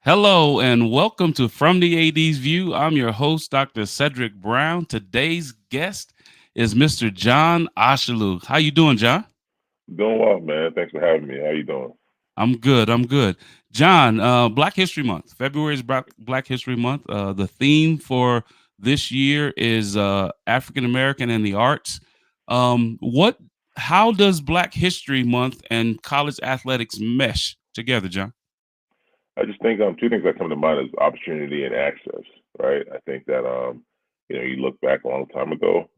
Hello and welcome to From the AD's View. I'm your host, Dr. Cedric Brown. Today's guest is Mr. John Ashaolu. How you doing, John? Doing well, man. Thanks for having me. How you doing? I'm good. I'm good. John, Black History Month. February is Black History Month. The theme for this year is African American and the arts. What? How does Black History Month and college athletics mesh together, John? I just think two things that come to mind is opportunity and access, right? I think that you look back a long time ago,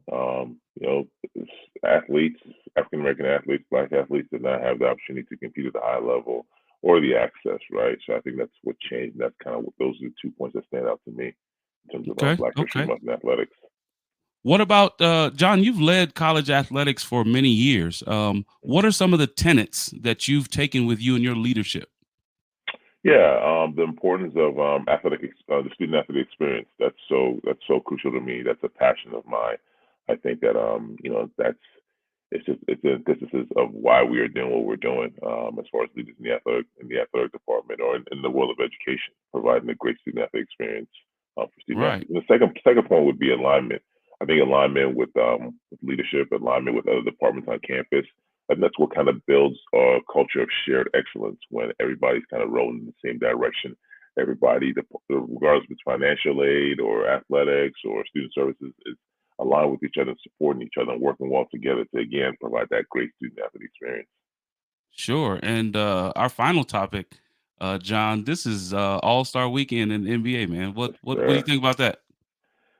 athletes, African American athletes, Black athletes did not have the opportunity to compete at the high level or the access, right? So I think that's what changed. And that's kind of what those are the 2 points that stand out to me in terms of Okay. Black History Okay. Month in athletics. What about John? You've led college athletics for many years. What are some of the tenets that you've taken with you in your leadership? Yeah, the importance of the student athlete experience. That's so crucial to me. That's a passion of mine. I think that that's it's a antithesis of why we are doing what we're doing as far as leaders in the athletic department or in the world of education, providing a great student athlete experience for student Right. athletes. And the second point would be alignment. I think alignment with leadership, alignment with other departments on campus, and that's what kind of builds a culture of shared excellence when everybody's kind of rolling in the same direction. Everybody, regardless if it's financial aid or athletics or student services, is aligned with each other and supporting each other and working well together to again provide that great student athlete experience. Sure. And our final topic, John. This is All Star Weekend in the NBA. Man, what Yes, what do you sir. think about that?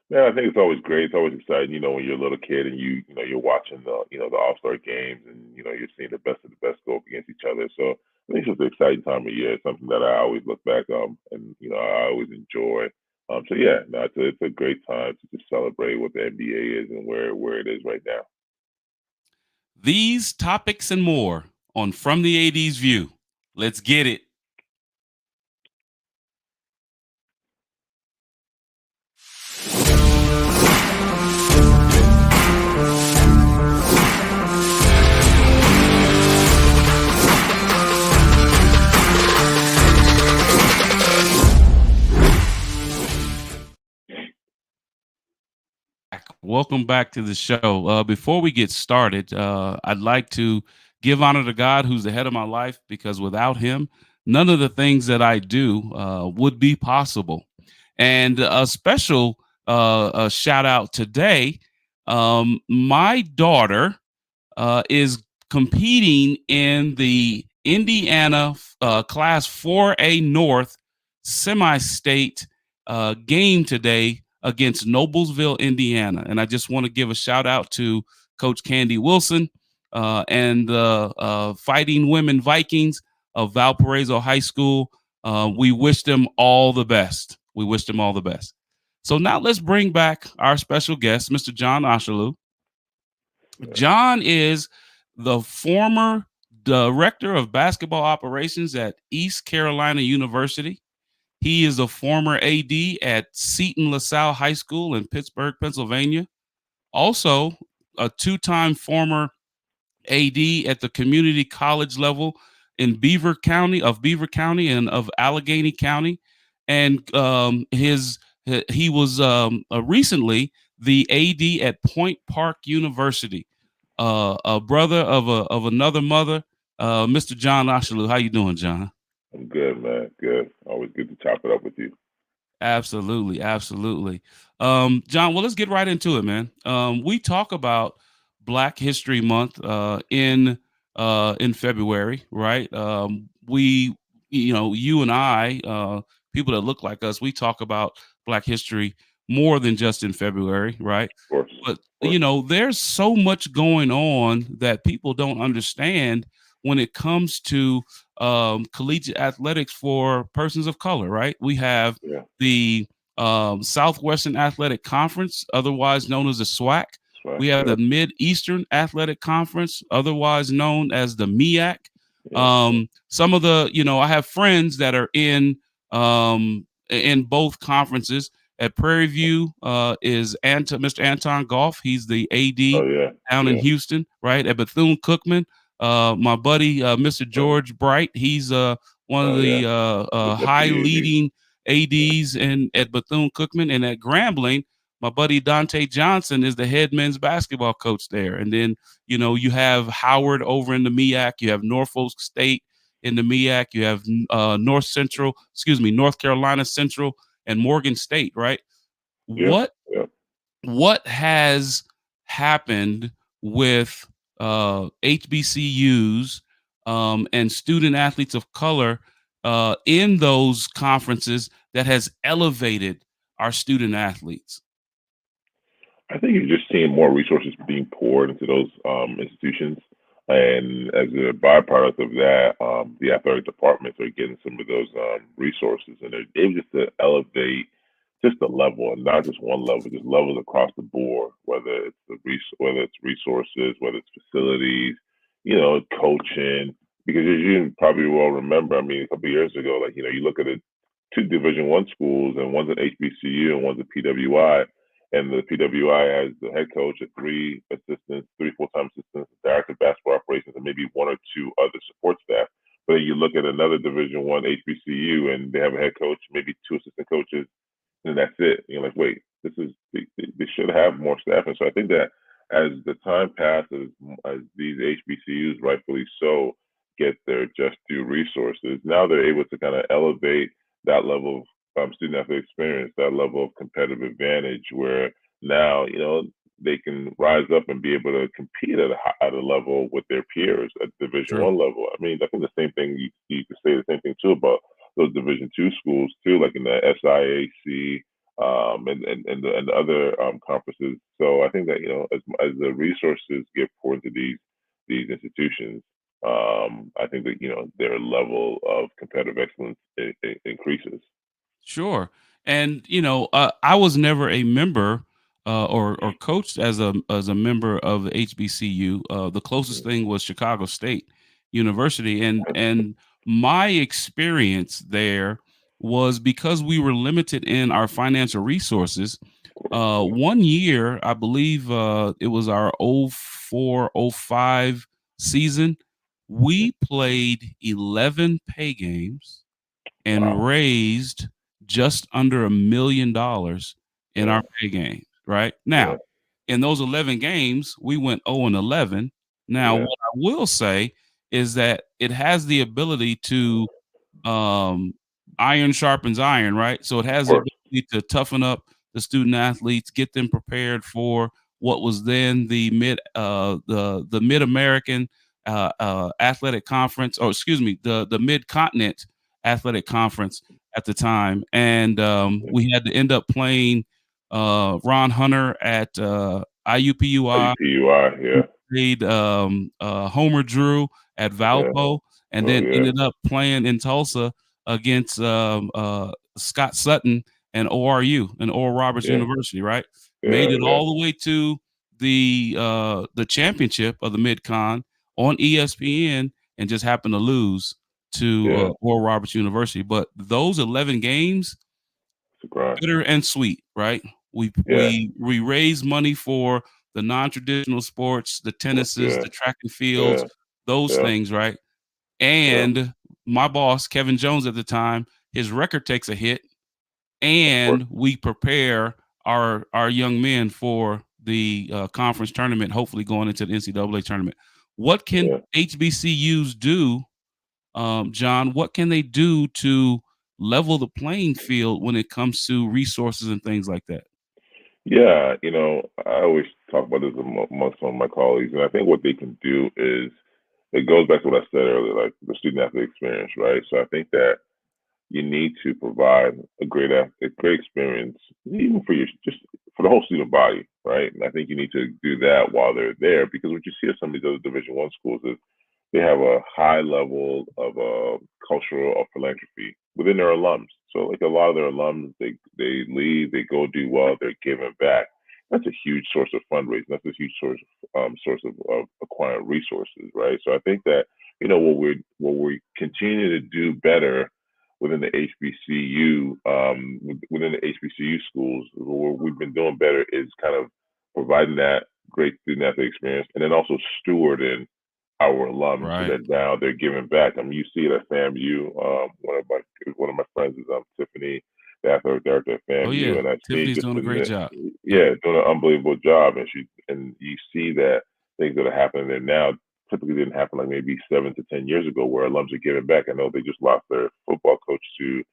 Yeah, I think it's always great. It's always exciting, when you're a little kid and you're watching the All Star games and you're seeing the best of the best go up against each other. So I think it's just an exciting time of year. It's something that I always look back and I always enjoy. So yeah, no, it's a great time to just celebrate what the NBA is and where it is right now. These topics and more on From the AD's View. Let's get it. Welcome back to the show. Before we get started, I'd like to give honor to God, who's the head of my life, because without Him, none of the things that I do would be possible. And a special a shout out today. My daughter is competing in the Indiana Class 4A North semi-state game today against Noblesville, Indiana. And I just want to give a shout out to Coach Candy Wilson and the Fighting Women Vikings of Valparaiso High School. We wish them all the best. We wish them all the best. So now let's bring back our special guest, Mr. John Ashaolu. John is the former director of basketball operations at East Carolina University. He is a former AD at Seton LaSalle High School in Pittsburgh, Pennsylvania. Also, a two-time former AD at the community college level in Beaver County and of Allegheny County. And he was recently the AD at Point Park University. A brother of another mother, Mr. John Ashaolu. How you doing, John? I'm good, man. Good. Always good to chop it up with you. Absolutely, absolutely. John, well, let's get right into it, man. We talk about Black History Month in February, right? You and I, people that look like us, we talk about Black history more than just in February, right? Of course. But Of course. there's so much going on that people don't understand when it comes to collegiate athletics for persons of color, right? We have Yeah. the Southwestern Athletic Conference, otherwise known as the SWAC. Right. We have Yeah. the Mid Eastern Athletic Conference, otherwise known as the MEAC. Yeah. Some of the, I have friends that are in both conferences. At Prairie View is Mr. Anton Goff. He's the Oh AD yeah. down in Yeah. Houston, right? At Bethune Cookman, my buddy Mr. Right. George Bright. He's one of Oh yeah, the the high deputy AD. leading ads at Bethune-Cookman. And at Grambling, my buddy Dante Johnson is the head men's basketball coach there. And then, you have Howard over in the MEAC. You have Norfolk State in the MEAC. You have North Carolina Central and Morgan State, right? Yeah, What yeah. what has happened with HBCUs and student athletes of color in those conferences that has elevated our student athletes? I think you're just seeing more resources being poured into those institutions, and as a byproduct of that, the athletic departments are getting some of those resources, and they're able just to elevate just the level, and not just one level, just levels across the board. Whether it's whether it's resources, whether it's facilities, coaching. Because as you probably will remember, I mean, a couple of years ago, like you look at it, two Division One schools, and one's an HBCU and one's a PWI, and the PWI has the head coach, and three assistants, three full-time assistants, the director of basketball operations, and maybe one or two other support staff. But then you look at another Division One HBCU, and they have a head coach, maybe two assistant coaches, and that's it. You're like, wait, they should have more staffing. So I think that as the time passes, as these HBCUs, rightfully so, get their just due resources, now they're able to kind of elevate that level of student athlete experience, that level of competitive advantage, where now they can rise up and be able to compete at a level with their peers at Division True. One level. I mean, I think the same thing you could say the same thing too about those Division Two schools too, like in the SIAC, and the other conferences. So I think that as the resources get poured into these institutions, I think that their level of competitive excellence increases. Sure. And I was never a member or coached as a member of the HBCU. The closest thing was Chicago State University, and my experience there was because we were limited in our financial resources. Of course, yeah, One year, I believe it was our 04-05 season. We played 11 pay games and wow, raised just under $1 million in yeah, our pay game. Right now, yeah, in those 11 games, we went 0-11. Now, yeah, what I will say is that it has the ability to um, iron sharpens iron, right? So it of has the course, ability to toughen up the student athletes, get them prepared for what was then the Mid American Athletic Conference, or excuse me, the Mid Continent Athletic Conference at the time, and yeah. we had to end up playing Ron Hunter at IUPUI. IUPUI, We yeah, played Homer Drew at yeah, Valpo, and oh then yeah, ended up playing in Tulsa against Scott Sutton and ORU and Oral Roberts yeah, University. Right, made yeah, it yeah, all the way to the championship of the MidCon on ESPN, and just happened to lose to yeah. Oral Roberts University. But those 11 games, It's a grind. bitter and sweet, right? We Yeah, we we raise money for the non-traditional sports, the tennises, yeah, the track and fields, yeah, those yeah, things, right? yeah. And my boss, Kevin Jones at the time, his record takes a hit, Of course, and we prepare our young men for the conference tournament, hopefully going into the NCAA tournament. What can yeah. HBCUs do, John? What can they do to level the playing field when it comes to resources and things like that? Yeah, I always talk about this amongst some of my colleagues, and I think what they can do is it goes back to what I said earlier, like the student athlete experience, right? So I think that you need to provide a great experience, even for your just for the whole student body, right? And I think you need to do that while they're there, because what you see at some of these other Division One schools is they have a high level of cultural of philanthropy within their alums. So like a lot of their alums, they leave, they go do well, they're giving back. That's a huge source of fundraising. That's a huge source of acquiring resources, right? So I think that what we continue to do better within the HBCU schools, what we've been doing better is kind of providing that great student athlete experience, and then also stewarding our alums, so Right. that now they're giving back. I mean, you see it at FAMU. One of my friends is Tiffany, the athletic director at Oh FAMU, yeah, and I see Tiffany's just doing a in great the job. Yep. yeah, doing an unbelievable job, and you see that things that are happening there now typically didn't happen like maybe 7 to 10 years ago, where alums are giving back. I know they just lost their football coach to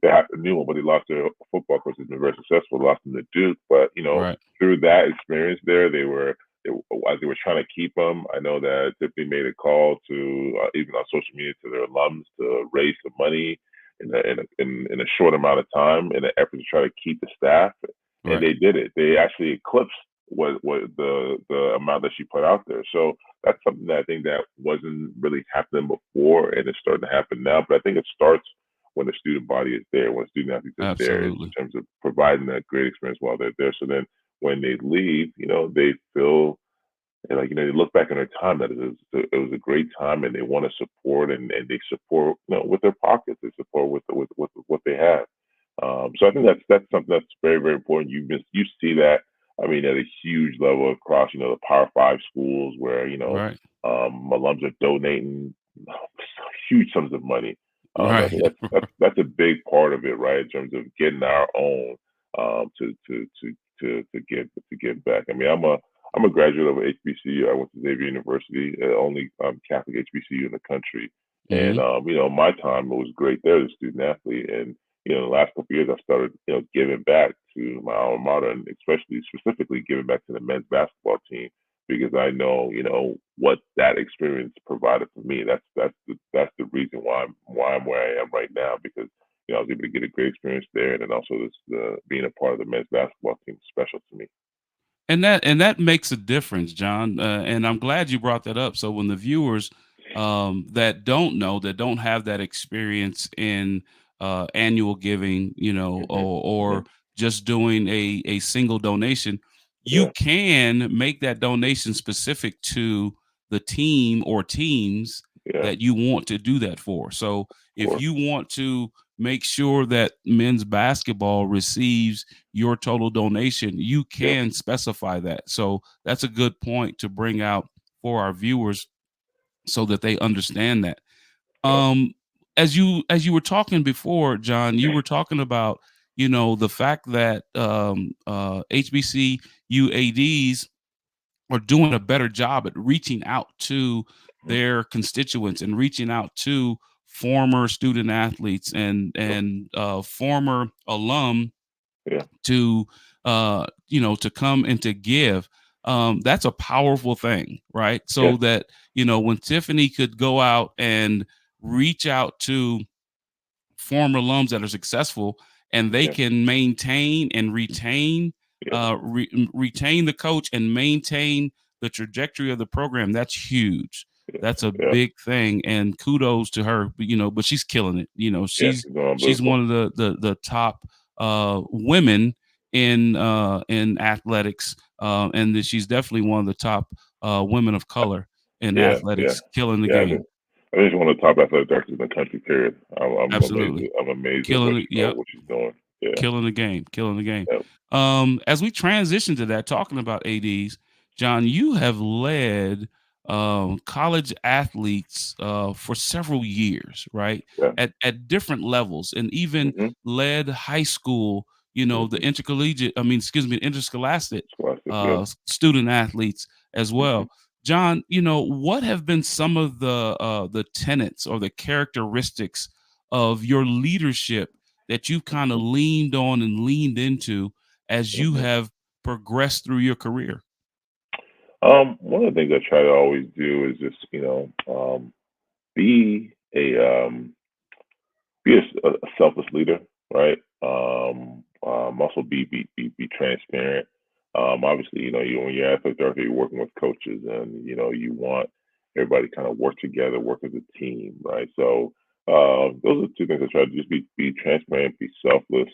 they have a new one, but they lost their football coach who's been very successful, lost him to Duke. But Right. through that experience there, as they were trying to keep them. I know that Tiffany made a call to even on social media to their alums to raise some money in a short amount of time in an effort to try to keep the staff, and Right. they did it. They actually eclipsed what the amount that she put out there. So that's something that I think that wasn't really happening before, and it's starting to happen now. But I think it starts when the student body is there, when student athletes are there, in Absolutely. terms of providing that great experience while they're there. So then when they leave, they feel and they look back on their time that it was a great time, and they want to support, and they support with their pockets, they support with what they have. So I think that's something that's very very important. You see that, I mean, at a huge level across the Power 5 schools, where Right. alums are donating huge sums of money. I think Right. that's a big part of it, right? In terms of getting our own, to give back. I mean, I'm a graduate of HBCU. I went to Xavier University, only Catholic HBCU in the country. And Hmm. my time, it was great there as a student athlete. And the last couple of years, I started giving back to my alma mater, and especially specifically giving back to the men's basketball team, because I know what that experience provided for me. That's the reason why I'm where I am right now, because I was able to get a great experience there, and then also being a part of the men's basketball team is special to me. And that makes a difference, John. And I'm glad you brought that up. So when the viewers that don't know, that don't have that experience in annual giving, Hmm. or Hmm. just doing a single donation, you Yeah. can make that donation specific to the team or teams Yeah. that you want to do that for. So Of if course. you want to make sure that men's basketball receives your total donation, you Yeah. can specify that. So that's a good point to bring out for our viewers so that they understand that. Yeah. Um, as you were talking before, John, you were talking about the fact that HBCU ADs are doing a better job at reaching out to Mhm. their constituents and reaching out to former student athletes and Yeah. former alum Yeah. to come and to give. That's a powerful thing, right? Yeah. So that when Tiffany could go out and reach out to former alums that are successful, and they Yeah. can maintain and Yeah. retain the coach and maintain the trajectory of the program. That's huge. Yeah. That's a Yeah. big thing, and kudos to her. But she's killing it. Yeah. She's It's doing she's unbelievable. one of the top women in athletics, and she's definitely one of the top women of color in Yeah. Yeah. athletics, killing the Yeah. game. I think she's one of the top athletic directors in the country. Period. I'm amazed. Absolutely, I'm amazed at killing it. Yep. what she's doing. Yeah. Killing the game, killing the game. Yeah. As we transition to that, talking about ADs, John, you have led college athletes for several years, right? Yeah. At different levels, and even Mhm. led high school. The Mhm. intercollegiate. I mean, excuse me, interscholastic Scholastic. Yeah. student athletes as Mhm. well. John, what have been some of the tenets or the characteristics of your leadership that you've kind of Mhm. leaned on and leaned into as you Mhm. have progressed through your career? One of the things I try to always do is just be a selfless leader, right? Also be transparent. Obviously, when you're athletic director, you're working with coaches, and you want everybody to kind of work together, work as a team, right? So those are two things I try to just be transparent, be selfless.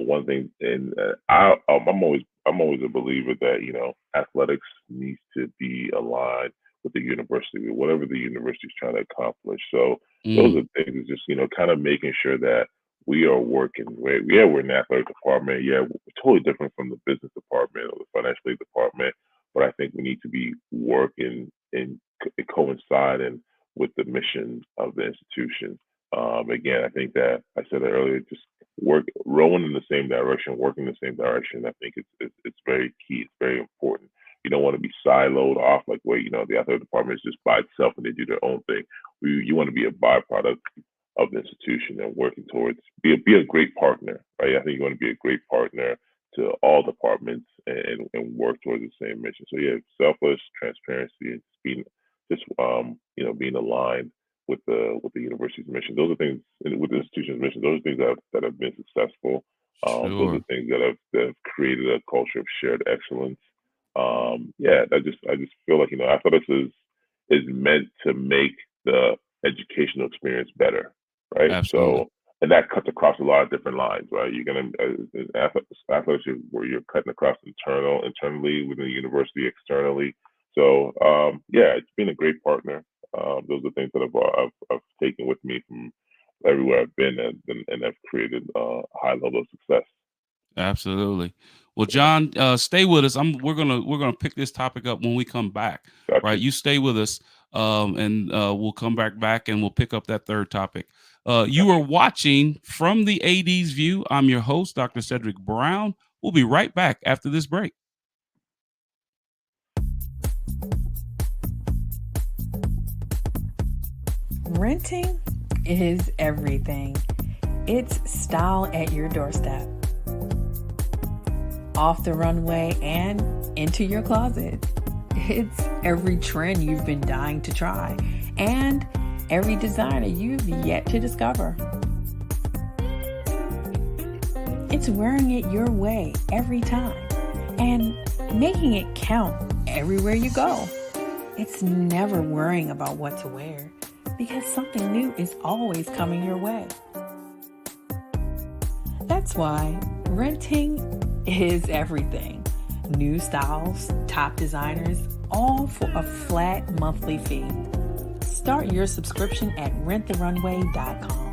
One thing, and I'm always a believer that athletics needs to be aligned with the university, whatever the university is trying to accomplish. So those Mm, are things is just kind of making sure that we are working. Yeah, we're in the athletic department. Yeah, we're totally different from the business department or the financial aid department. But I think we need to be working in it coinciding with the mission of the institution. Again, I think that I said it earlier, just rowing in the same direction, working in the same direction. I think it's very key. It's very important. You don't want to be siloed off, like where the athletic department is just by itself and they do their own thing. You want to be a byproduct of the institution and working towards be a great partner, right? I think you want to be a great partner to all departments and work towards the same mission. So yeah, selfless transparency and being just being aligned with the university's mission. Those are things with the institution's mission. Those are things that have been successful. Those Sure. are things that have created a culture of shared excellence. Yeah, I just feel like athletics is meant to make the educational experience better, right? Absolutely. So and that cuts across a lot of different lines, right? You're gonna athletics where you're cutting across internally within the university, externally. So yeah, it's been a great partner. Those are things that I've taken with me from everywhere I've been and have created a high level of success. Absolutely. Well, Yeah, John, stay with us. We're gonna pick this topic up when we come back. got Right? you. You stay with us, and we'll come back, and we'll pick up that third topic. Got You are watching from the AD's view. I'm your host, Dr. Cedric Brown. We'll be right back after this break. Renting is everything. It's style at your doorstep, off the runway, and into your closet. It's every trend you've been dying to try, and every designer you've yet to discover. It's wearing it your way every time, and making it count everywhere you go. It's never worrying about what to wear, because something new is always coming your way. That's why renting is everything. New styles, top designers, all for a flat monthly fee. Start your subscription at renttherunway.com.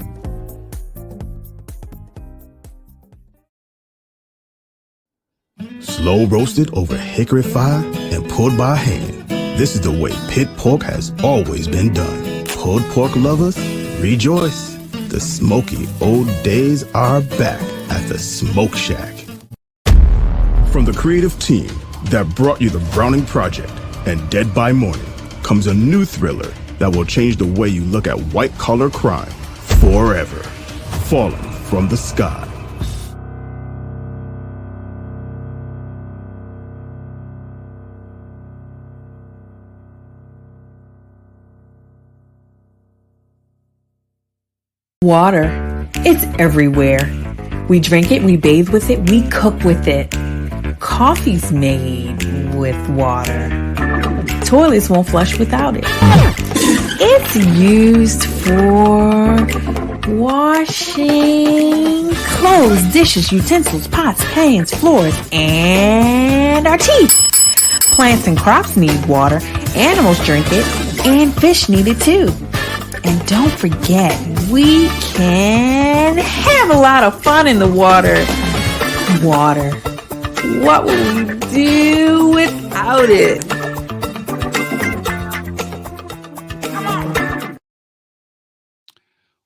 Slow roasted over hickory fire and pulled by hand. This is the way pit pork has always been done. Pulled pork lovers, rejoice. The smoky old days are back at the Smoke Shack. From the creative team that brought you the Browning Project and Dead by Morning comes a new thriller that will change the way you look at white-collar crime forever. Falling from the Sky. Water. It's everywhere. We drink it, we bathe with it, we cook with it. Coffee's made with water. Toilets won't flush without it. It's used for washing clothes, dishes, utensils, pots, pans, floors, and our teeth. Plants and crops need water, animals drink it, and fish need it too. And don't forget, we can have a lot of fun in the water. Water. What would we do without it?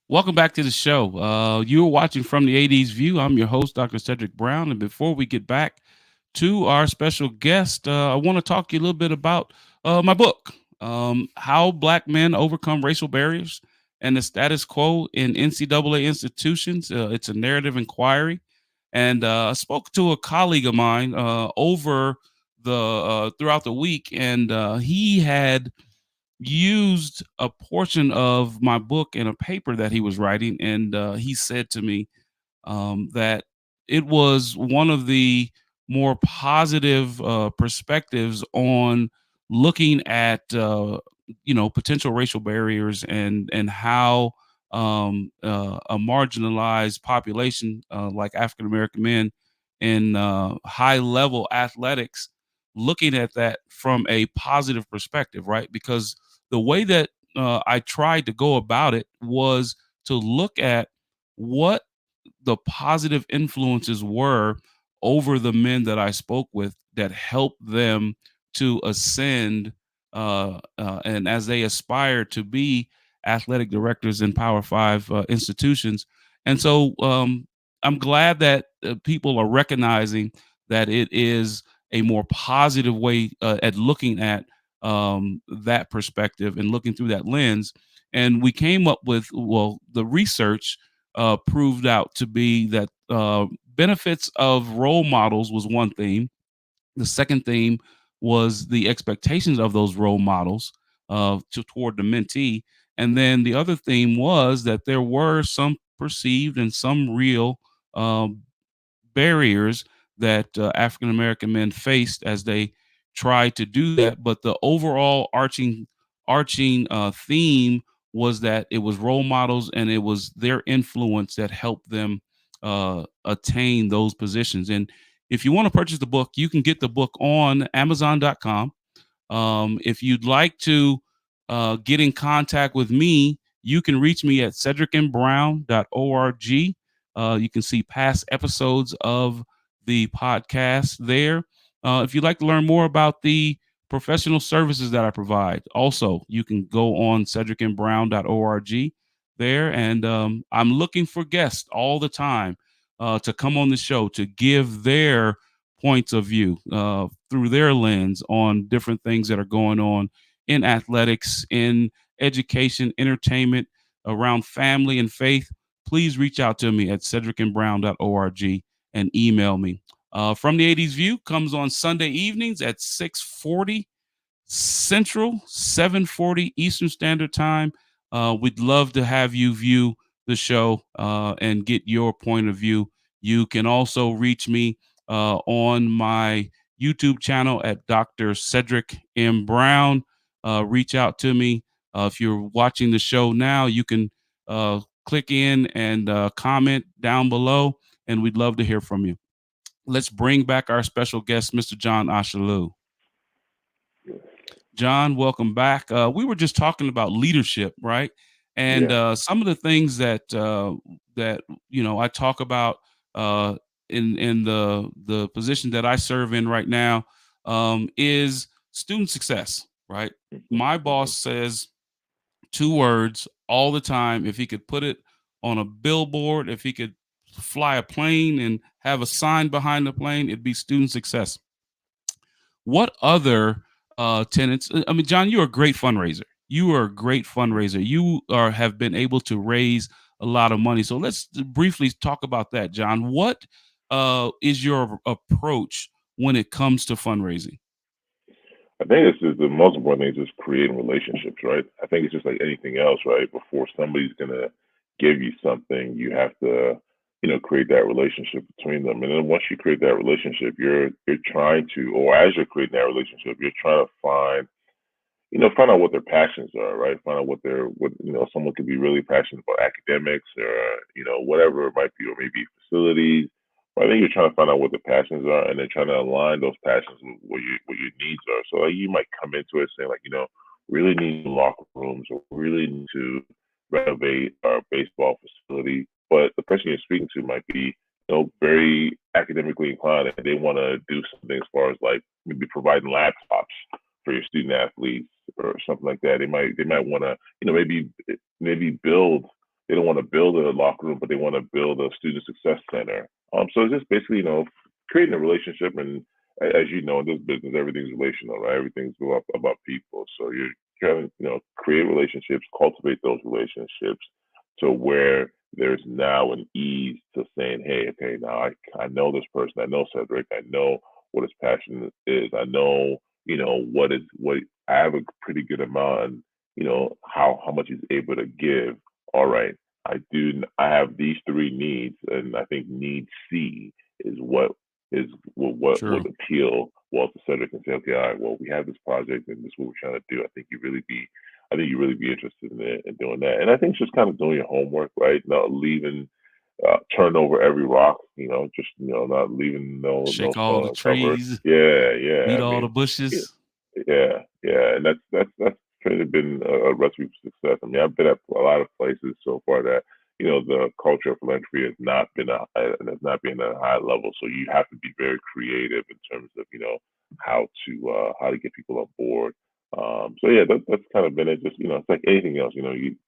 Welcome back to the show. You're watching from the AD's view. I'm your host, Dr. Cedric Brown. And before we get back to our special guest, I want to talk to you a little bit about my book, How Black Men Overcome Racial Barriers and the Status Quo in NCAA Institutions. It's a narrative inquiry. And I spoke to a colleague of mine over throughout the week, and he had used a portion of my book in a paper that he was writing, and he said to me that it was one of the more positive perspectives on looking at potential racial barriers and how a marginalized population like African American men in high level athletics, looking at that from a positive perspective, right? Because the way that I tried to go about it was to look at what the positive influences were over the men that I spoke with that helped them to ascend and as they aspire to be athletic directors in Power Five institutions. And so I'm glad that people are recognizing that it is a more positive way at looking at that perspective and looking through that lens. And we came up with, well, the research proved out to be that benefits of role models was one theme. The second theme was the expectations of those role models toward the mentee. And then the other theme was that there were some perceived and some real um, barriers that African American men faced as they tried to do that. But the overall arching theme was that it was role models and it was their influence that helped them attain those positions. And if you want to purchase the book, you can get the book on Amazon.com. If you'd like to get in contact with me, you can reach me at cedricandbrown.org. You can see past episodes of the podcast there. If you'd like to learn more about the professional services that I provide, also, you can go on cedricandbrown.org there. And I'm looking for guests all the time to come on the show to give their points of view through their lens on different things that are going on in athletics, in education, entertainment, around family and faith. Please reach out to me at cedricandbrown.org and email me. From the 80s View comes on Sunday evenings at 6:40 Central, 7:40 Eastern Standard Time. We'd love to have you view the show and get your point of view. You can also reach me on my YouTube channel at Dr. Cedric M. Brown. Reach out to me. If you're watching the show now, you can click in and comment down below, and we'd love to hear from you. Let's bring back our special guest, Mr. John Ashaolu. John, welcome back. We were just talking about leadership, right? And some of the things that I talk about in the position that I serve in right now is student success, right? My boss says two words all the time. If he could put it on a billboard, if he could fly a plane and have a sign behind the plane, it'd be student success. What other tenants? I mean, John, you're a great fundraiser. You are a great fundraiser. You have been able to raise a lot of money. So let's briefly talk about that, John. What is your approach when it comes to fundraising? I think it's just the most important thing is just creating relationships, right? I think it's just like anything else, right? Before somebody's gonna give you something, you have to, create that relationship between them. And then once you create that relationship, you're trying to, or as you're creating that relationship, you're trying to find out what their passions are, right? Find out someone could be really passionate about academics or, whatever it might be, or maybe facilities. But I think you're trying to find out what the passions are and then trying to align those passions with what your needs are. So like, you might come into it saying like, really need locker rooms or really need to renovate our baseball facility. But the person you're speaking to might be, very academically inclined and they want to do something as far as like maybe providing laptops for your student athletes or something like that. They might want to, maybe build. They don't want to build a locker room, but they want to build a student success center. So it's just basically, creating a relationship. And as you know, in this business, everything's relational, right? Everything's about people. So you're trying to, create relationships, cultivate those relationships to where there's now an ease to saying, hey, okay, now I know this person. I know Cedric. I know what his passion is. I know, what I have a pretty good amount on, how much he's able to give. All right, I have these three needs, and I think need C is what would True. appeal well to Cedric and say, okay, all right, well, we have this project and this is what we're trying to do. I think you really be interested in doing that. And I think it's just kind of doing your homework, right? Not leaving turn over every rock, just not leaving no Shake all stone the uncovered. trees, Yeah. weed I all the mean, yeah, bushes. yeah, and that's kind of been a recipe for success. I mean, I've been at a lot of places so far that the culture of philanthropy has not been at a high level. So you have to be very creative in terms of how to get people on board. So yeah, that's kind of been it. Just it's like anything else.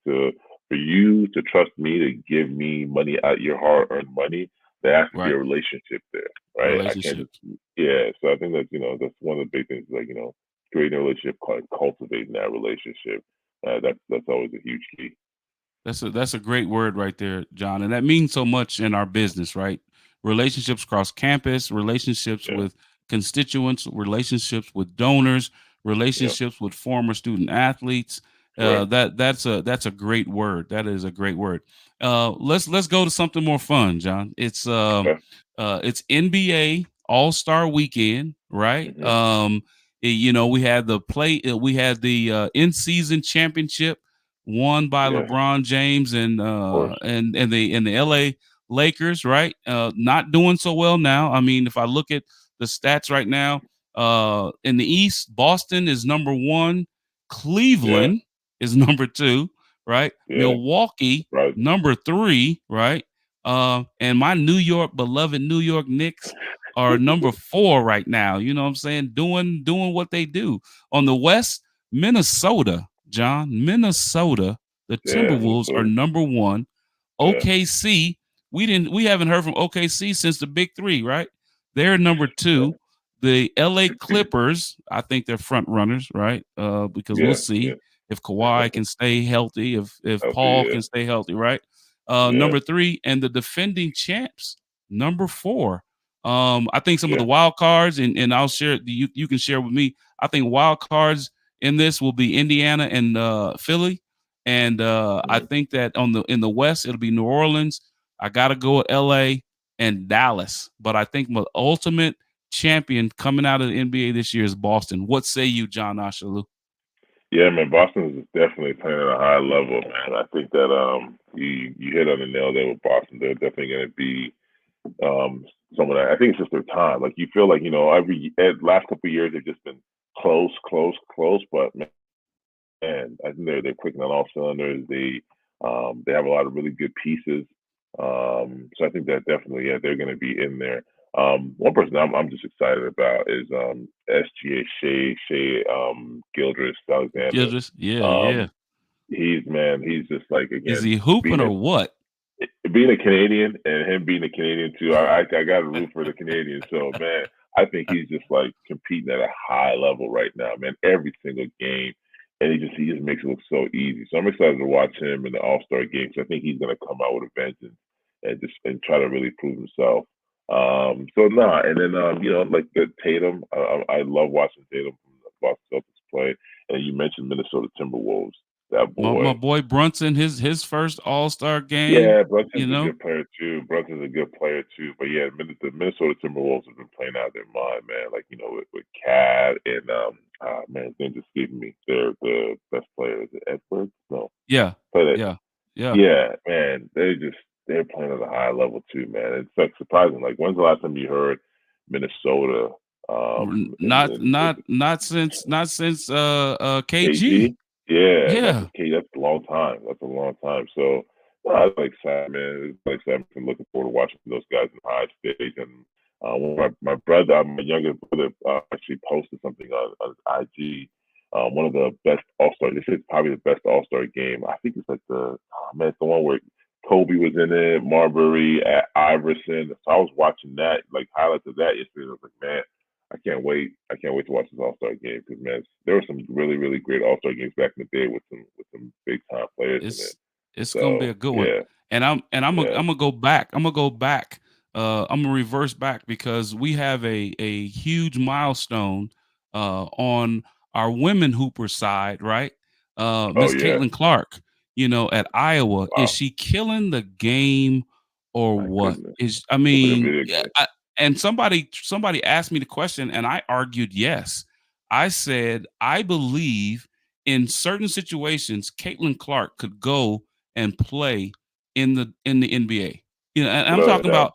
For you to trust me to give me money out your hard-earned money, there has to be Right. a relationship there, right? I can't just Relationships. yeah. So I think that's one of the big things. Like creating a relationship, cultivating that relationship. That's always a huge key. That's a great word right there, John, and that means so much in our business, right? Relationships across campus, relationships Yeah, with constituents, relationships with donors, yeah, relationships with former student athletes. correct. That's a great word. That is a great word. Let's go to something more fun, John. Okay. It's NBA All Star Weekend, right? Hmm. We had we had the in season championship won by Yeah, LeBron James and of course. the LA Lakers, right? Not doing so well now. I mean, if I look at the stats right now, in the East, Boston is number one, Yeah, Cleveland is number two, right? yeah. Milwaukee Surprising. number three, right? And my beloved New York Knicks are number four right now. You know what I'm saying? Doing what they do. On the West, Minnesota, John, Minnesota, the Yeah, Timberwolves are Minnesota. number one. Yeah. OKC, we haven't heard from OKC since the Big Three, right? They're number two. The LA Clippers, I think they're front runners, right? Because we'll Yeah, yeah. see if Kawhi can stay healthy, if Healthy, Paul yeah. can stay healthy, right? Yeah. Number three, and the defending champs, number four. I think some of Yeah. the wild cards, and I'll share. You can share with me. I think wild cards in this will be Indiana and Philly, and I Mhm. think that in the West it'll be New Orleans. I got to go with L.A. and Dallas, but I think my ultimate champion coming out of the NBA this year is Boston. What say you, John Ashaolu? Yeah, man, Boston is definitely playing at a high level, man. I think that you hit on the nail there with Boston. They're definitely going to be someone. I think it's just their time. Like you feel like every last couple of years they've just been close, close, close. But man, I think they're clicking on all cylinders. They have a lot of really good pieces. So I think that definitely they're going to be in there. One person I'm just excited about is SGA Shea Gildress Alexander. Just yeah, yeah. Um, he's just like Is again he hooping being or what? being a Canadian and him being a Canadian too. I got to root for the Canadians. So man, I think he's just like competing at a high level right now, man. Every single game, and he just makes it look so easy. So I'm excited to watch him in the All Star game. So I think he's gonna come out with a vengeance and try to really prove himself. So nah, and then like the Tatum, I love watching Tatum from the Boston Celtics play. And you mentioned Minnesota Timberwolves, that My boy. boy Brunson, his first All-Star game, Yeah, you Brunson's a know? good player too. Brunson's a good player too. But yeah, the Minnesota Timberwolves have been playing out of their mind, man. Like with Cat and man, his name just escaping me. They're the best player. Is it Edwards? No, Yeah. but Yeah. Yeah. yeah, man, they're playing at a high level too, man. It's like surprising. Like when's the last time you heard Minnesota? Not since KG. KG? Yeah, not Yeah. just KG. That's a long time. That's a long time. So no, it's like sad, man. It's like sad. I'm looking forward to watching those guys in high stage. And when my brother, my younger brother, actually posted something on his IG. One of the best All Star. This is probably the best All Star game. I think it's like it's the one where Kobe was in it, Marbury, Iverson. So I was watching that, like highlights of that yesterday. I was like, man, I can't wait. I can't wait to watch this All Star game because man, there were some really, really great All Star games back in the day with some big time players in it. It's gonna be So a good one. yeah, I'm yeah, gonna go back. I'm gonna go back. I'm gonna reverse back because we have a huge milestone on our women hooper side, right? oh Miss yeah, Caitlin Clark, at Iowa. Is wow, she killing the game or my what? goodness, I look at the mean, video yeah, game. and somebody asked me the question, and I argued yes. I said I believe in certain situations, Caitlin Clark could go and play in the NBA. And I'm Without a talking doubt, about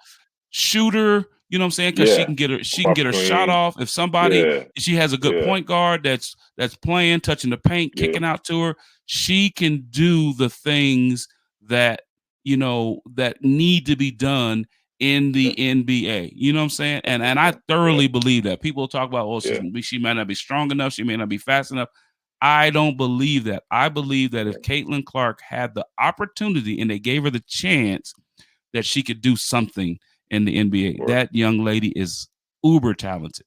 shooter, you know what I'm saying? Because yeah, she can off get her shot screen, off. yeah, If she has a good yeah, point guard that's playing, touching the paint, yeah, kicking out to her, she can do the things that that need to be done in yeah, the NBA. You know what I'm saying? And I yeah, thoroughly believe that. People talk about, oh, yeah, she might not be strong enough, she may not be fast enough. I don't believe that. I believe that if Caitlin Clark had the opportunity and they gave her the chance, that she could do something in the NBA. Sure. That young lady is uber talented.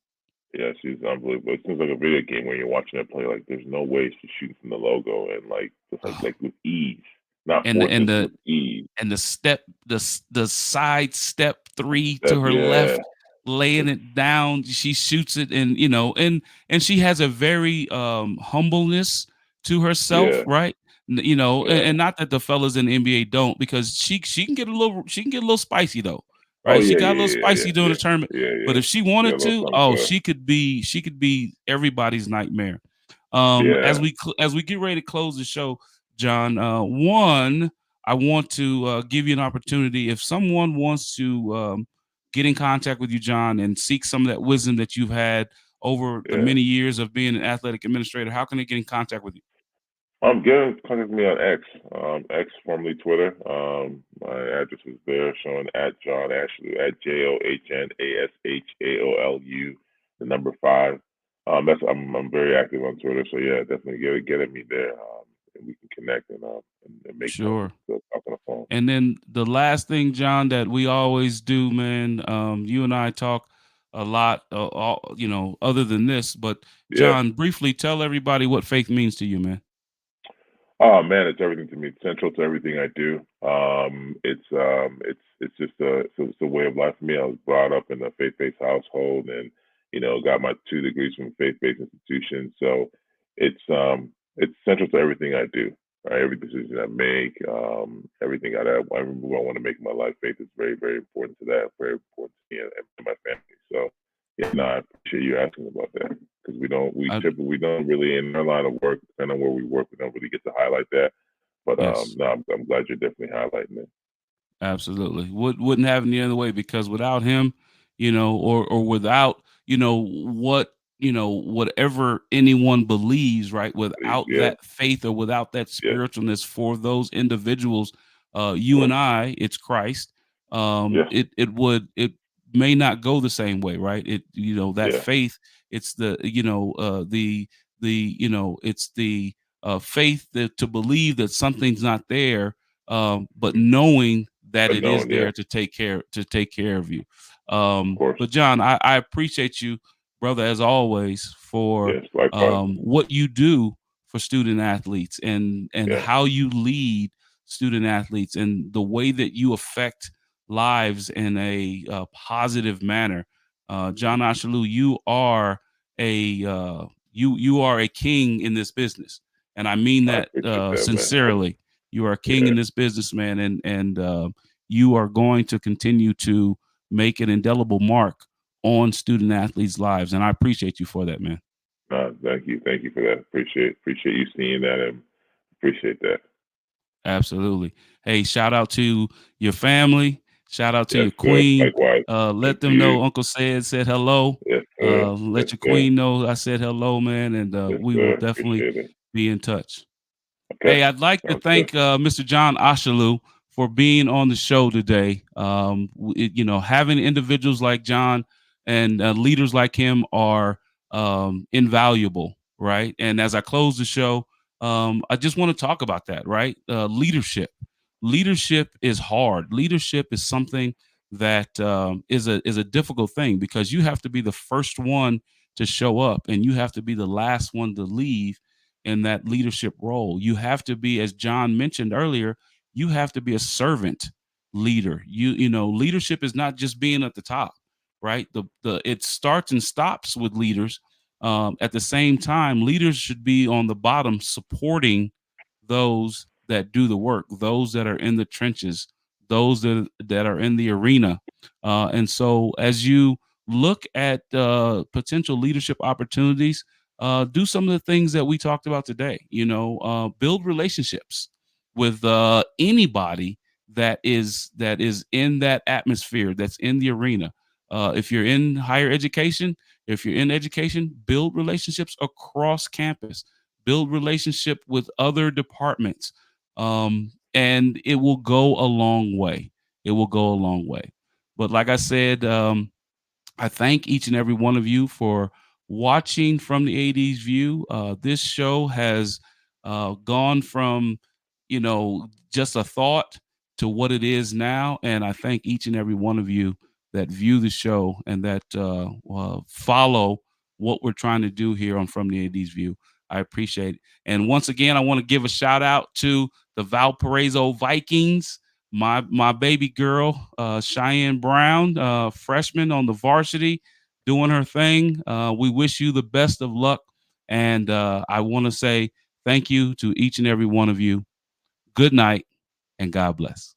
Yeah, she's unbelievable. It seems like a video game when you're watching her play. Like, there's no way she's shooting from the logo and like just like with ease, not and forcing, the with ease. and the side step three That to her yeah, left, laying it down. She shoots it, and and she has a very humbleness to herself, yeah, right? yeah. And not that the fellas in the NBA don't, because she can get a little spicy though, Oh right? She yeah, got a yeah, little yeah, spicy yeah, during the yeah, tournament, yeah, but yeah. if she She got wanted a little to, something oh, to her. she could be everybody's nightmare. Yeah, As we get ready to close the show, John, one, I want to give you an opportunity. If someone wants to get in contact with you, John, and seek some of that wisdom that you've had over the yeah. many years of being an athletic administrator, how can they get in contact with you? Contact me on X, X formerly Twitter. My address is there, showing at John Ashaolu, at JohnAshaolu, the number 5. I'm very active on Twitter, so yeah, definitely get at me there, and we can connect and make time Sure. to talk on the phone. And then the last thing, John, that we always do, man, you and I talk a lot, other than this, but Yeah. John, briefly tell everybody what faith means to you, man. Oh man, it's everything to me. It's central to everything I do. It's just it's a way of life for me. I was brought up in a faith-based household, and got my 2 degrees from faith-based institutions. So it's central to everything I do. Right? Every decision I make, everything every move I want to make in my life, faith is very, very important to that. Very important to me and to my family. So yeah, no, I appreciate you asking about that, because I, we don't really, in our line of work, depending on where we work, we don't really get to highlight that. But yes. no, I'm glad you're definitely highlighting it. Absolutely. Wouldn't have any other way, because without him, or without, whatever anyone believes, right? Please, Without yeah, that faith or without that yeah, spiritualness for those individuals, you sure, and I, it's Christ. yeah, It may not go the same way, right? That yeah, faith, it's it's the faith that to believe that something's not there, but hmm knowing that but it is knowing, yeah, there to take care of you. of course, But John, I appreciate you, brother, as always, for yes, likewise, what you do for student athletes, and yeah, how you lead student athletes, and the way that you affect lives in a positive manner. John Ashaolu, you are a king in this business, and I mean I that appreciate that, man. sincerely. You are a king Yeah, in this business, man, and you are going to continue to make an indelible mark on student athletes' lives, and I appreciate you for that, man. thank you for that. Appreciate you seeing that, and appreciate that. Absolutely. Hey, shout out to your family. Shout out to Yes, your sir. queen. Likewise. Same Let to them you. know Uncle said hello. Yes, sir. Yes, Let your sir. queen know I said hello, man, and Yes, we will sir. definitely Appreciate it. be in touch. Okay, Hey, I'd like to sounds good. thank Mr. John Ashaolu for being on the show today. Having individuals like John and leaders like him are invaluable, right? And as I close the show, I just want to talk about that, right? Leadership. Leadership is hard. Leadership is something that is a difficult thing, because you have to be the first one to show up, and you have to be the last one to leave in that leadership role. You have to be, as John mentioned earlier, you have to be a servant leader. Leadership is not just being at the top, right? The it starts and stops with leaders. At the same time, leaders should be on the bottom supporting those that do the work, those that are in the trenches, those that are in the arena. And so, as you look at potential leadership opportunities, do some of the things that we talked about today. Build relationships with anybody that is in that atmosphere, that's in the arena. If you're in higher education, if you're in education, build relationships across campus. Build relationship with other departments, and it will go a long way. It will go a long way. But like I said, I thank each and every one of you for watching from the AD's view. This show has gone from, just a thought to what it is now. And I thank each and every one of you that view the show and that follow what we're trying to do here on From the AD's View. I appreciate it. And once again, I want to give a shout out to the Valparaiso Vikings, my baby girl, Cheyenne Brown, freshman on the varsity, doing her thing. We wish you the best of luck. And I want to say thank you to each and every one of you. Good night and God bless.